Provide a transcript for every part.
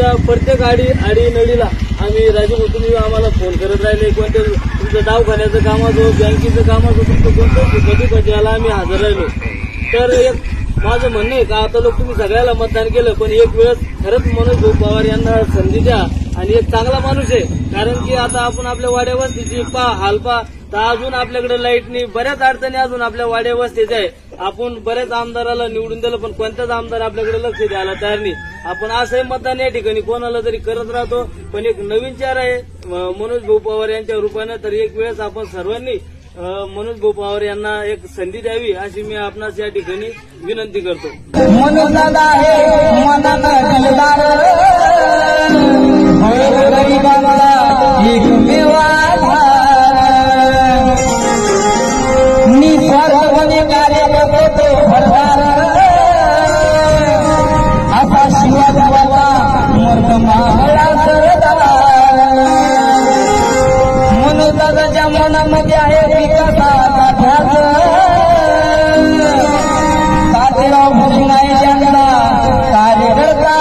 आमच्या प्रत्येक अडीनडीला आम्ही राजू भाऊ तुम्ही आम्हाला फोन करत राहिले, कोणत्या तुमचं दवाखान्याचं काम असो, बँकेचं काम असो, तुमचं कोणतं कधी याला आम्ही हजर राहिलो. तर एक माझं म्हणणं आहे का आता लोक तुम्ही सगळ्याला मतदान केलं, पण एक वेळेस खरंच मनोज भाऊ पवार यांना संधी द्या. आणि एक चांगला माणूस आहे, कारण की आता आपण आपल्या वाड्या वस्तीची हाल तर अजून आपल्याकडे लाईटनी बऱ्याच अडचणी अजून आपल्या वाड्या वस्तीच्या आहे. आपण बऱ्याच आमदाराला निवडून दिलं, पण कोणताच आमदार आपल्याकडे लक्ष द्यायला तयार नाही. आपण असंही मतदान या ठिकाणी कोणाला तरी करत राहतो, पण एक नवीन चेहरा आहे मनोज भाऊ पवार यांच्या रूपाने. तर एक वेळेस आपण सर्वांनी मनोज भाऊ पवार यांना एक संधी द्यावी अशी मी आपणास या ठिकाणी विनंती करतो. मनोज दादा आहे मनानं दिलदार, गरिबांना एकमेव निस्वार्थपणे कार्य करतो भरदार, असा शिवाजीबाबा मर्दमाळा सरदार. मनोज दादाच्या मनामध्ये आहे विकासाचा ध्यास, तातेराव भुजनाय यांना कार्यकर्ता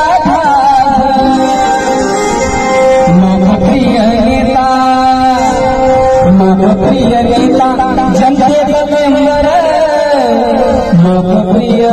लोकप्रिय नेता, लोकप्रिय नेता जनतेचा मेंबर, लोकप्रिय